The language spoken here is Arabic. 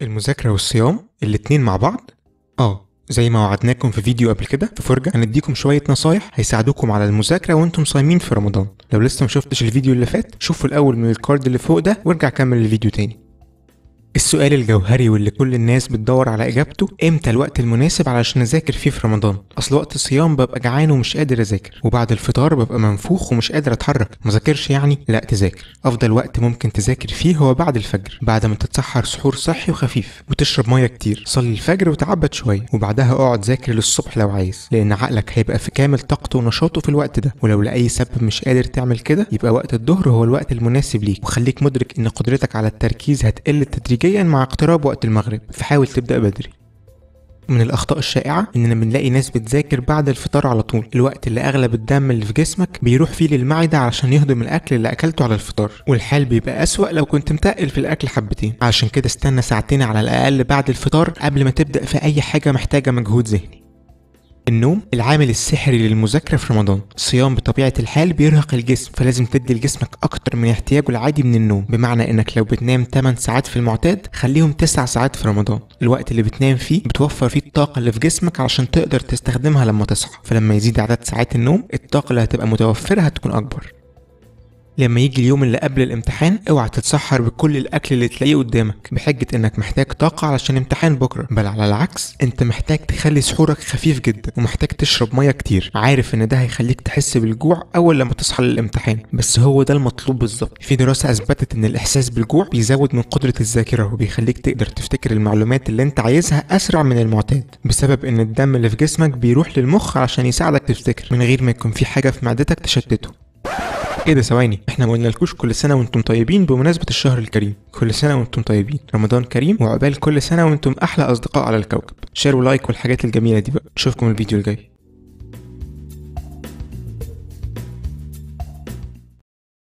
المذاكرة والصيام الاتنين مع بعض؟ زي ما وعدناكم في فيديو قبل كده في فرجة هنديكم شوية نصايح هيساعدوكم على المذاكرة وانتم صايمين في رمضان. لو لسه مشوفتش الفيديو اللي فات شوفوا الأول من الكارد اللي فوق ده وارجع كمل الفيديو تاني. السؤال الجوهري واللي كل الناس بتدور على اجابته، امتى الوقت المناسب علشان اذاكر فيه في رمضان؟ اصل وقت الصيام ببقى جعان ومش قادر اذاكر، وبعد الفطار ببقى منفوخ ومش قادر اتحرك. ما ذاكرش يعني؟ لا تذاكر. افضل وقت ممكن تذاكر فيه هو بعد الفجر، بعد ما تتسحر سحور صحي وخفيف وتشرب ميه كتير. صلي الفجر وتعبد شويه وبعدها اقعد ذاكر للصبح لو عايز، لان عقلك هيبقى في كامل طاقته ونشاطه في الوقت ده. ولو لاي سبب مش قادر تعمل كده يبقى وقت الظهر هو الوقت المناسب ليك، وخليك مدرك ان قدرتك على التركيز هتقل تدريجيا مع اقتراب وقت المغرب، فحاول تبدأ بدري. من الأخطاء الشائعة إننا بنلاقي ناس بتذاكر بعد الفطار على طول، الوقت اللي أغلب الدم اللي في جسمك بيروح فيه للمعدة علشان يهضم الأكل اللي أكلته على الفطار، والحال بيبقى أسوأ لو كنت متقل في الأكل حبتين. علشان كده استنى ساعتين على الأقل بعد الفطار قبل ما تبدأ في أي حاجة محتاجة مجهود ذهني. النوم العامل السحري للمذاكرة في رمضان. الصيام بطبيعة الحال بيرهق الجسم، فلازم تدي لجسمك أكتر من احتياجه العادي من النوم، بمعنى إنك لو بتنام 8 ساعات في المعتاد خليهم 9 ساعات في رمضان. الوقت اللي بتنام فيه بتوفر فيه الطاقة اللي في جسمك علشان تقدر تستخدمها لما تصحى، فلما يزيد عدد ساعات النوم الطاقة اللي هتبقى متوفرة هتكون أكبر. لما يجي اليوم اللي قبل الامتحان اوعى تتسحر بكل الاكل اللي تلاقيه قدامك بحجة انك محتاج طاقة علشان امتحان بكرة، بل على العكس انت محتاج تخلي سحورك خفيف جدا ومحتاج تشرب مية كتير. عارف ان ده هيخليك تحس بالجوع اول لما تصحى للامتحان، بس هو ده المطلوب بالظبط. في دراسة اثبتت ان الاحساس بالجوع بيزود من قدرة الذاكرة وبيخليك تقدر تفتكر المعلومات اللي انت عايزها اسرع من المعتاد، بسبب ان الدم اللي في جسمك بيروح للمخ علشان يساعدك تفتكر من غير ما يكون في حاجة في معدتك تشتته. ايه ده؟ ثواني، احنا ما قلنالكوش كل سنه وانتم طيبين بمناسبه الشهر الكريم. كل سنه وانتم طيبين، رمضان كريم وعقبال كل سنه وانتم احلى اصدقاء على الكوكب. شير ولايك والحاجات الجميله دي بقى. اشوفكم الفيديو الجاي.